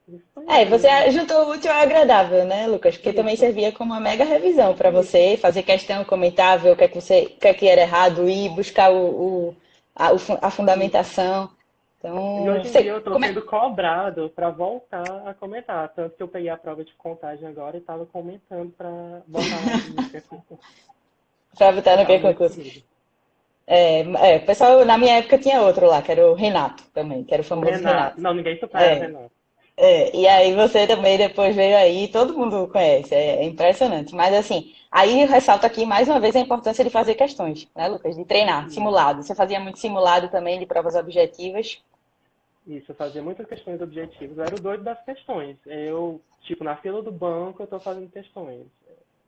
Isso foi É, você isso. juntou o útil ao agradável, né, Lucas? Porque também Isso. servia como uma mega revisão para você fazer questão, comentar, ver o que é que você, o que é que era errado e buscar a Isso. fundamentação. E Então, hoje em dia eu você, estou sendo cobrado para voltar a comentar. Tanto que eu peguei a prova de contagem agora e estava comentando para botar lá no percurso. para botar Eu no que estava é muito concurso. feliz. O pessoal, na minha época tinha outro lá, que era o Renato também, que era o O famoso Renato. Renato. Não, ninguém supera o É, Renato. e aí você também depois veio aí, todo mundo conhece, é impressionante. Mas assim, aí eu ressalto aqui mais uma vez a importância de fazer questões, né, Lucas? De treinar, simulado. Você fazia muito simulado também de provas objetivas. Isso, eu fazia muitas questões objetivas. Eu era o doido das questões. Eu, tipo, na fila do banco eu estou fazendo questões.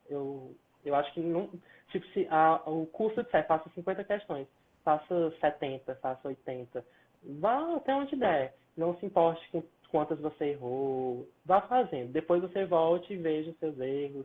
Eu, eu acho que não. Tipo, se o curso disser faça 50 questões, faça 70, faça 80. Vá até onde der. Não se importe com quantas você errou. Vá fazendo. Depois você volte e veja os seus erros,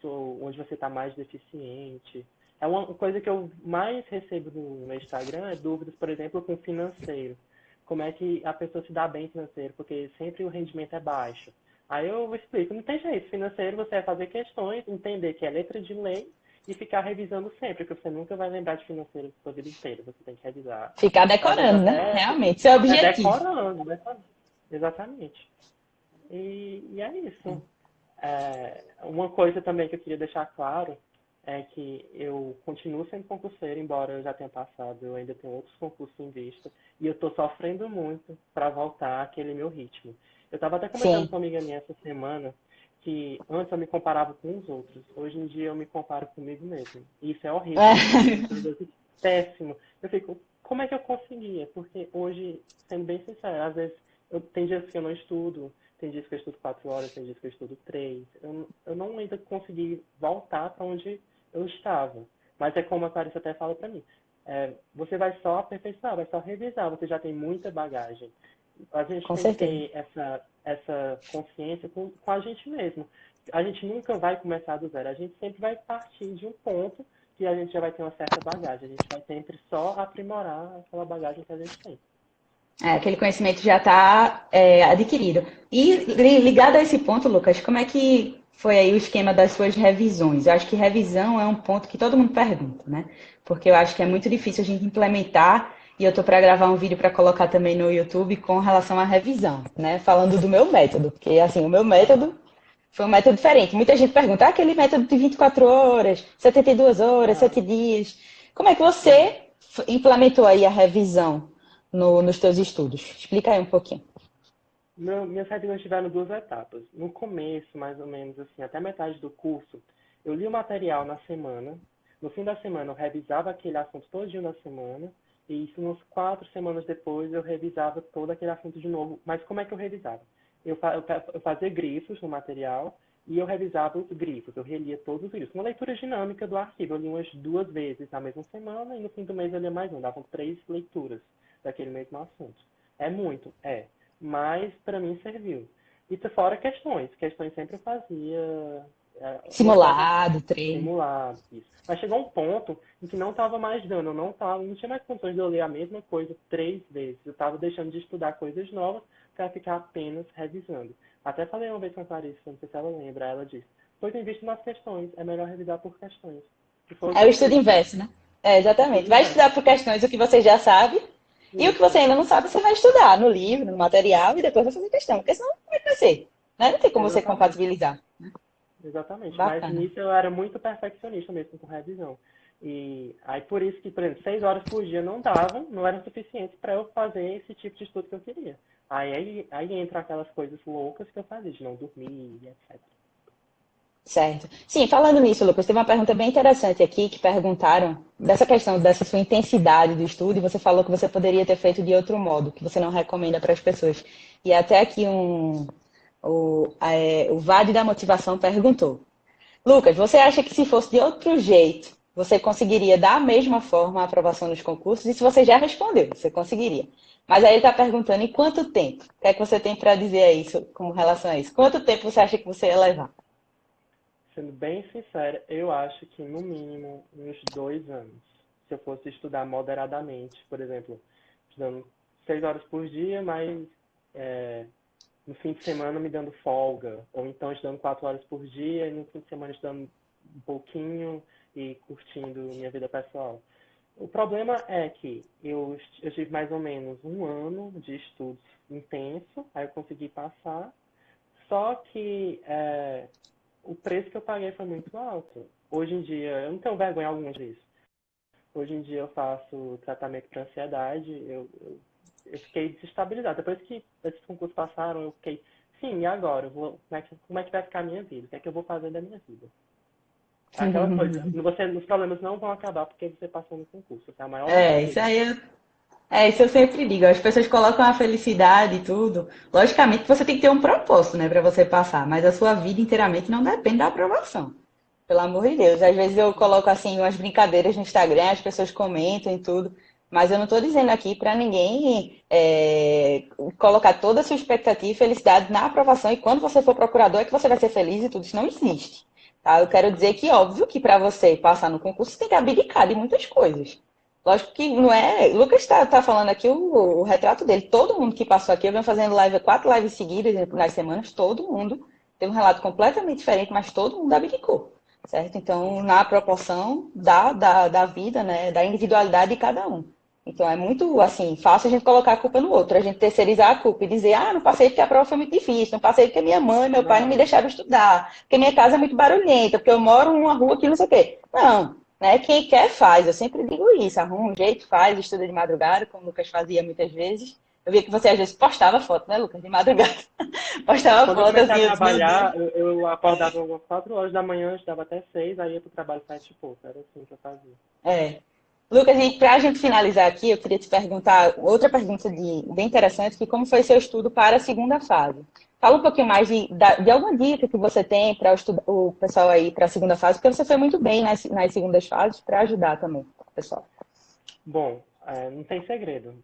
onde você está mais deficiente. É uma coisa que eu mais recebo no meu Instagram é dúvidas, por exemplo, com financeiro. Como é que a pessoa se dá bem financeiro? Porque sempre o rendimento é baixo. Aí eu explico, não tem jeito. Financeiro você vai fazer questões, entender que é letra de lei e ficar revisando sempre, porque você nunca vai lembrar de financeiro a sua vida inteira. Você tem que revisar. Ficar Às vezes decorando, né? até Realmente, seu objetivo. decorando, decorando. Exatamente. E é isso. Uma coisa também que eu queria deixar claro é que eu continuo sendo concurseiro, embora eu já tenha passado, eu ainda tenho outros concursos em vista, e eu estou sofrendo muito para voltar àquele meu ritmo. Eu estava até comentando Sim. com uma amiga minha essa semana que antes eu me comparava com os outros, hoje em dia eu me comparo comigo mesmo. E isso é horrível, isso é muitas vezes péssimo. Eu fico, como é que eu conseguia? Porque hoje, sendo bem sincero, às vezes tem dias que eu não estudo, tem dias que eu estudo 4 horas, tem dias que eu estudo 3. Eu não ainda consegui voltar para onde eu estava. Mas é como a Clarissa até fala para mim. Você vai só aperfeiçoar, vai só revisar, você já tem muita bagagem. A gente Com tem que certeza. ter essa consciência com a gente mesmo. A gente nunca vai começar do zero, a gente sempre vai partir de um ponto que a gente já vai ter uma certa bagagem. A gente vai sempre só aprimorar aquela bagagem que a gente tem. Aquele conhecimento já está adquirido. E ligado a esse ponto, Lucas, como é que foi aí o esquema das suas revisões? Eu acho que revisão é um ponto que todo mundo pergunta, né? Porque eu acho que é muito difícil a gente implementar, e eu estou para gravar um vídeo para colocar também no YouTube com relação à revisão, né? Falando do meu método, porque assim, o meu método Aham. foi um método diferente. Muita gente pergunta, aquele método de 24 horas, 72 horas, 7 Ah, dias. Como é que uhum. você implementou aí a revisão nos teus estudos? Explica aí um pouquinho. Minhas revisões tiveram duas etapas. No começo, mais ou menos assim, até metade do curso, eu li o material na semana. No fim da semana, eu revisava aquele assunto todinho da semana. E isso, umas 4 semanas depois, eu revisava todo aquele assunto de novo. Mas como é que eu revisava? Eu fazia grifos no material e eu revisava os grifos. Eu relia todos os grifos. Uma leitura dinâmica do arquivo. Eu li umas 2 vezes na mesma semana e no fim do mês eu lia mais um. Davam 3 leituras daquele mesmo assunto. É muito, é, mas para mim serviu. E fora questões. Questões sempre eu fazia. uma prova Simulado, treino. simulada, isso. Mas chegou um ponto em que não estava mais dando, eu não tinha mais condições de eu ler a mesma coisa 3 vezes. Eu estava deixando de estudar coisas novas para ficar apenas revisando. Até falei uma vez com a Clarice, não sei se ela lembra, ela disse, pois invisto nas questões, é melhor revisar por questões. Que foi o que É o eu estudo fiz. inverso, né? É, Estudo exatamente. Vai inverso. estudar por questões o que você já sabe, e o que você Isso, ainda não sabe, você vai estudar no livro, no material, e depois vai fazer questão. Porque senão como é que vai ser? Né? Não tem como você exatamente. compatibilizar. Exatamente. Mas Bacana. nisso eu era muito perfeccionista mesmo com revisão. E aí por isso que, por exemplo, 6 horas por dia não davam, não eram suficientes para eu fazer esse tipo de estudo que eu queria. Aí entra aquelas coisas loucas que eu fazia, de não dormir, etc. Certo. Sim, falando nisso, Lucas, teve uma pergunta bem interessante aqui que perguntaram dessa questão dessa sua intensidade do estudo e você falou que você poderia ter feito de outro modo, que você não recomenda para as pessoas. E até aqui o Vade da Motivação perguntou: Lucas, você acha que se fosse de outro jeito, você conseguiria da mesma forma a aprovação nos concursos? Isso você já respondeu, você conseguiria. Mas aí ele está perguntando em quanto tempo? O que é que você tem para dizer a isso, com relação a isso? Quanto tempo você acha que você ia levar? Sendo bem sincera, eu acho que no mínimo uns 2 anos. Se eu fosse estudar moderadamente, por exemplo, estudando 6 horas por dia, mas é, no fim de semana me dando folga, ou então estudando 4 horas por dia e no fim de semana estudando um pouquinho e curtindo minha vida pessoal. O problema é que eu tive mais ou menos um ano de estudos intenso, aí eu consegui passar, só que o preço que eu paguei foi muito alto. Hoje em dia, eu não tenho vergonha alguma disso. Hoje em dia eu faço tratamento para ansiedade, eu fiquei desestabilizado. Depois que esses concursos passaram, eu fiquei, sim, e agora? Como é que vai ficar a minha vida? O que é que eu vou fazer da minha vida? É aquela coisa, os problemas não vão acabar porque você passou no concurso. Essa é a maior É, mentira isso disso. aí isso eu sempre digo. As pessoas colocam a felicidade e tudo. Logicamente que você tem que ter um propósito, né, para você passar, mas a sua vida inteiramente não depende da aprovação. Pelo amor de Deus. Às vezes eu coloco assim umas brincadeiras no Instagram, as pessoas comentam e tudo, mas eu não estou dizendo aqui para ninguém colocar toda a sua expectativa e felicidade na aprovação e quando você for procurador é que você vai ser feliz e tudo. Isso não existe. Tá? Eu quero dizer que, óbvio, que para você passar no concurso, você tem que abdicar de muitas coisas. Lógico que não é. O Lucas tá falando aqui o retrato dele. Todo mundo que passou aqui, eu venho fazendo 4 lives seguidas nas semanas, todo mundo teve um relato completamente diferente, mas todo mundo abdicou, certo? Então, na proporção da vida, né, da individualidade de cada um. Então, é muito, assim, fácil a gente colocar a culpa no outro, a gente terceirizar a culpa e dizer, ah, não passei porque a prova foi muito difícil, não passei porque minha mãe e meu pai não me Não, deixaram estudar, porque minha casa é muito barulhenta, porque eu moro numa rua que não sei o quê. Não, né? Quem quer faz, eu sempre digo isso, arruma um jeito, faz, estuda de madrugada, como o Lucas fazia muitas vezes. Eu via que você às vezes postava foto, né, Lucas, de madrugada. Postava quando eu foto comecei assim, a eu disse, meu Deus. trabalhar, eu acordava umas 4 horas da manhã, estudava até 6, aí ia pro trabalho 7 e pouco. Era assim que eu fazia. É. Lucas, para a gente finalizar aqui, eu queria te perguntar outra pergunta bem interessante, que como foi seu estudo para a segunda fase? Fala um pouquinho mais de alguma dica que você tem para o pessoal aí para a segunda fase, porque você foi muito bem nas segundas fases para ajudar também o pessoal. Bom, não tem segredo.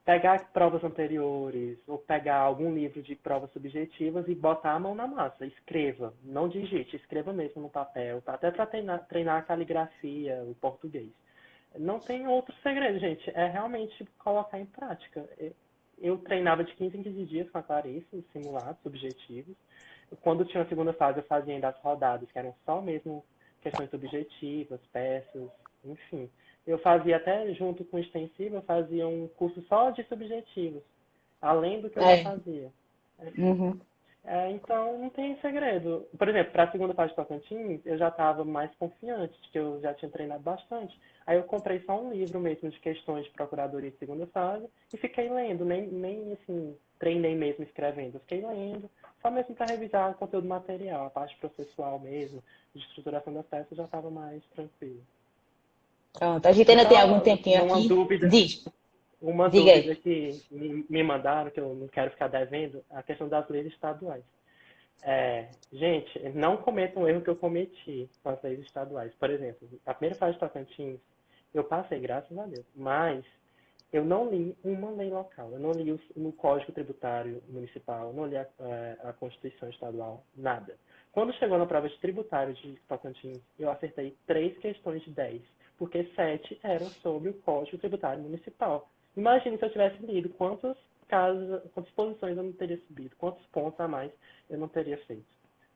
Pegar provas anteriores ou pegar algum livro de provas subjetivas e botar a mão na massa. Escreva, não digite, escreva mesmo no papel, até para treinar a caligrafia, o português. Não tem outro segredo, gente. É realmente colocar em prática. Eu treinava de 15 em 15 dias com a Clarice, os simulados subjetivos. Quando tinha a segunda fase, eu fazia ainda as rodadas, que eram só mesmo questões subjetivas, peças, enfim. Eu fazia até junto com o extensivo, eu fazia um curso só de subjetivos, além do que eu já É. fazia. Uhum. Então, não tem segredo. Por exemplo, para a segunda fase de Tocantins, eu já estava mais confiante, de que eu já tinha treinado bastante. Aí eu comprei só um livro mesmo de questões de procuradoria de segunda fase e fiquei lendo, nem assim, treinei mesmo escrevendo. Eu fiquei lendo, só mesmo para revisar o conteúdo material, a parte processual mesmo, de estruturação das peças, já estava mais tranquilo. Pronto, a gente E ainda tem algum só tempinho uma aqui. dúvida, Diz, uma diga dúvida aí. que me mandaram, que eu não quero ficar devendo, a questão das leis estaduais. Gente, não cometam o erro que eu cometi com as leis estaduais. Por exemplo, a primeira fase de Tocantins, eu passei, graças a Deus, mas eu não li uma lei local. Eu não li no Código Tributário Municipal, não li a Constituição Estadual, nada. Quando chegou na prova de tributário de Tocantins, eu acertei 3 questões de 10, porque 7 eram sobre o Código Tributário Municipal. Imagine se eu tivesse lido quantas posições eu não teria subido, quantos pontos a mais eu não teria feito.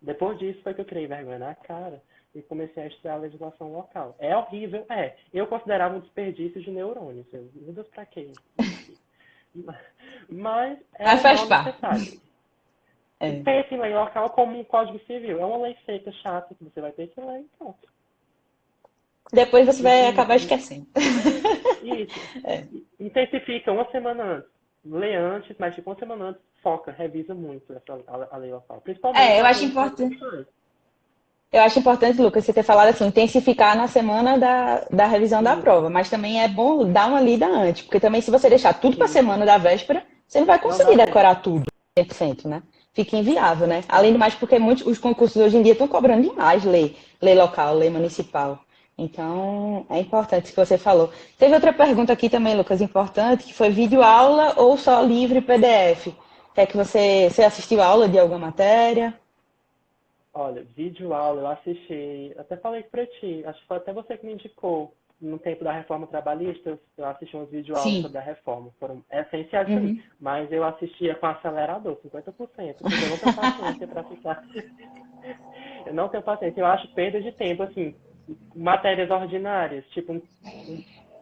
Depois disso foi que eu criei vergonha na cara e comecei a estudar a legislação local. É horrível, é. Eu considerava um desperdício de neurônios. Meu Deus, pra quê? Mas é Mas um faz mal parte. necessário. E É. pense em lei local como um código civil. É uma lei seca, chata, que você vai ter que ler e pronto. Depois você vai E, acabar esquecendo. isso. Intensifica uma semana antes. Lê antes, mas tipo uma semana antes, foca, revisa muito a lei local. Principalmente É, eu as acho leis importante. constitucionais. Eu acho importante, Lucas, você ter falado assim, intensificar na semana da revisão da Isso, prova, mas também é bom dar uma lida antes, porque também se você deixar tudo para a isso. semana da véspera, você não vai Não dá conseguir tempo. decorar tudo, 100%, né? Fica inviável, né? Além do Não. mais, porque muitos os concursos hoje em dia estão cobrando demais lei local, lei municipal. Então, é importante o que você falou. Teve outra pergunta aqui também, Lucas, importante, que foi vídeo aula ou só livre PDF? Quer que você assistiu aula de alguma matéria? Olha, vídeo aula, eu assisti, até falei pra ti, acho que foi até você que me indicou, no tempo da reforma trabalhista, eu assisti uns vídeo aulas Sim. sobre a reforma, foram essenciais pra mim, Uhum. mas eu assistia com acelerador, 50%, porque eu não tenho paciência para ficar, eu não tenho paciência, eu acho perda de tempo, assim, matérias ordinárias, tipo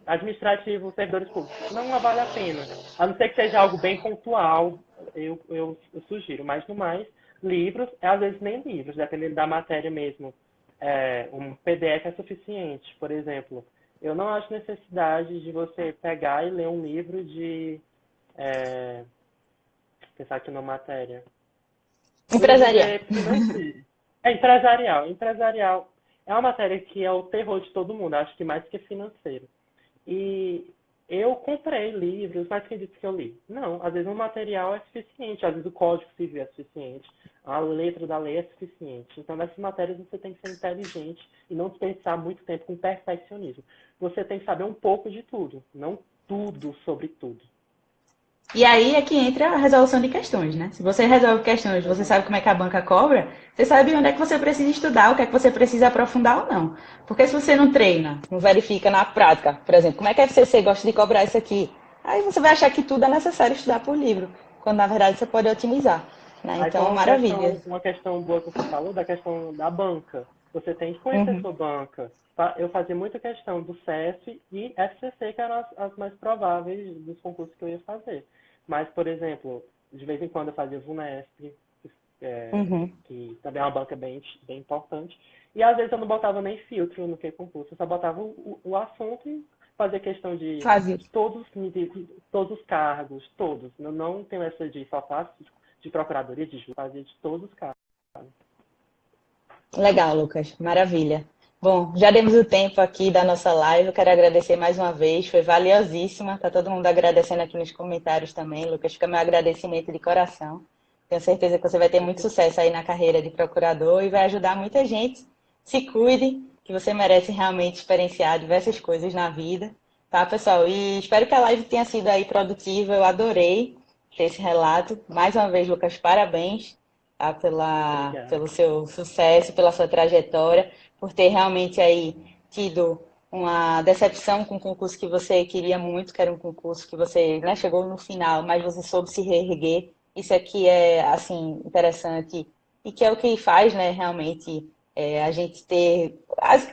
administrativo, servidores públicos, não vale a pena. A não ser que seja algo bem pontual, eu sugiro. Mas no mais, livros, às vezes nem livros, dependendo da matéria mesmo. Um PDF é suficiente. Por exemplo, eu não acho necessidade de você pegar e ler um livro de. É, pensar aqui na matéria. Vamos Empresarial. dizer financeiro. É empresarial. Empresarial é uma matéria que é o terror de todo mundo, acho que mais que financeiro. E eu comprei livros, mas quem disse que eu li? Não, às vezes o material é suficiente, às vezes o código civil é suficiente, a letra da lei é suficiente. Então, nessas matérias você tem que ser inteligente e não desperdiçar muito tempo com perfeccionismo. Você tem que saber um pouco de tudo, não tudo sobre tudo. E aí é que entra a resolução de questões, né? Se você resolve questões, você sabe como é que a banca cobra, você sabe onde é que você precisa estudar, o que é que você precisa aprofundar ou não. Porque se você não treina, não verifica na prática, por exemplo, como é que a FCC gosta de cobrar isso aqui? Aí você vai achar que tudo é necessário estudar por livro, quando na verdade você pode otimizar, né? Aí foi Então, maravilha. uma questão boa que você falou, da questão da banca. Você tem que conhecer Uhum. sua banca. Eu fazia muita questão do CEF e FCC, que eram as mais prováveis dos concursos que eu ia fazer. Mas, por exemplo, de vez em quando eu fazia VUNESP, Uhum. que também é uma banca bem importante. E às vezes eu não botava nem filtro no que concurso, eu só botava o assunto e fazia questão Fazia. de todos os níveis, todos os cargos, todos. Eu não tenho essa de só faço de procuradoria de justiça, fazia de todos os cargos. Legal, Lucas. Maravilha. Bom, já demos o tempo aqui da nossa live. Eu quero agradecer mais uma vez. Foi valiosíssima. Tá todo mundo agradecendo aqui nos comentários também, Lucas. Fica meu agradecimento de coração. Tenho certeza que você vai ter muito sucesso aí na carreira de procurador e vai ajudar muita gente. Se cuide, que você merece realmente experienciar diversas coisas na vida. Tá, pessoal? E espero que a live tenha sido aí produtiva. Eu adorei ter esse relato. Mais uma vez, Lucas, parabéns, tá? Obrigado. Pelo seu sucesso, pela sua trajetória, por ter realmente aí tido uma decepção com o concurso que você queria muito, que era um concurso que você, né, chegou no final, mas você soube se reerguer. Isso aqui é, assim, interessante e que é o que faz, né, realmente a gente ter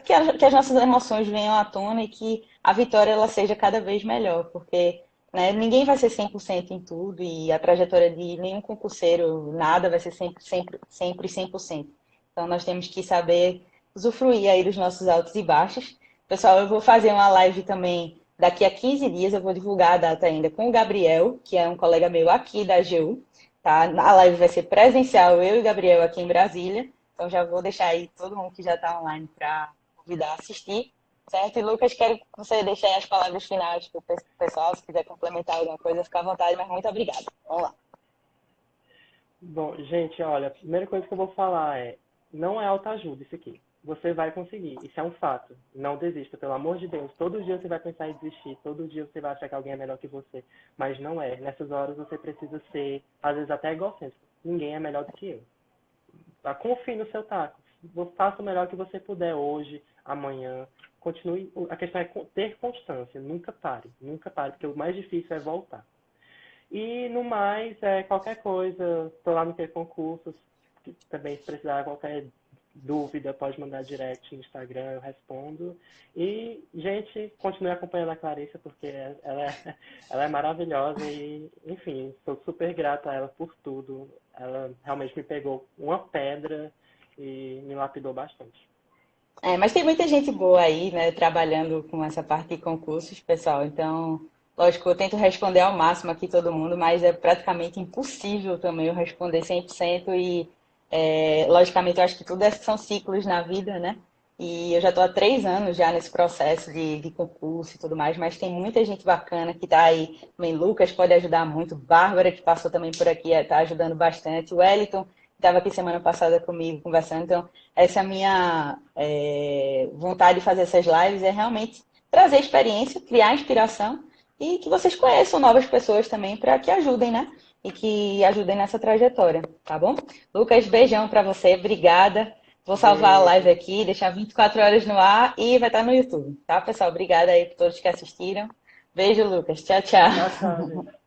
que as nossas emoções venham à tona e que a vitória ela seja cada vez melhor, porque né, ninguém vai ser 100% em tudo e a trajetória de nenhum concurseiro, nada vai ser sempre 100%. Então nós temos que saber usufruir aí dos nossos altos e baixos. Pessoal, eu vou fazer uma live também daqui a 15 dias, eu vou divulgar a data ainda com o Gabriel, que é um colega meu aqui da AGU, tá? A live vai ser presencial, eu e o Gabriel aqui em Brasília. Então já vou deixar aí todo mundo que já está online para convidar a assistir. Certo? E Lucas, quero que você deixe aí as palavras finais para o pessoal, se quiser complementar alguma coisa, fica à vontade, mas muito obrigada. Vamos lá. Bom, gente, olha, a primeira coisa que eu vou falar é, não é autoajuda isso aqui. Você vai conseguir, isso é um fato. Não desista, pelo amor de Deus. Todo dia você vai pensar em desistir, todo dia você vai achar que alguém é melhor que você, mas não é. Nessas horas você precisa ser, às vezes até egocêntrico. Ninguém é melhor do que eu. confie no seu taco. Faça o melhor que você puder hoje, amanhã. Continue. A questão é ter constância. Nunca pare, porque o mais difícil é voltar. E no mais, qualquer coisa, estou lá no Ter Concursos, também se precisar qualquer dúvida, pode mandar direct no Instagram, eu respondo. E, gente, continue acompanhando a Clarissa, porque ela é maravilhosa e, enfim, sou super grata a ela por tudo. Ela realmente me pegou uma pedra e me lapidou bastante. Mas tem muita gente boa aí, né, trabalhando com essa parte de concursos, pessoal. Então, lógico, eu tento responder ao máximo aqui todo mundo, mas é praticamente impossível também eu responder 100% e, logicamente, eu acho que tudo são ciclos na vida, né? E eu já estou há 3 anos já nesse processo de concurso e tudo mais, mas tem muita gente bacana que está aí. Também Lucas pode ajudar muito, Bárbara, que passou também por aqui, está ajudando bastante, o Wellington, que estava aqui semana passada comigo conversando. Então, essa é a minha vontade de fazer essas lives, é realmente trazer experiência, criar inspiração e que vocês conheçam novas pessoas também para que ajudem, né? E que ajudem nessa trajetória, tá bom? Lucas, beijão para você, obrigada. Vou salvar a live Beijo. aqui, deixar 24 horas no ar e vai estar no YouTube, tá, pessoal? Obrigada aí por todos que assistiram. Beijo, Lucas. Tchau, Tchau, tchau. tchau, gente.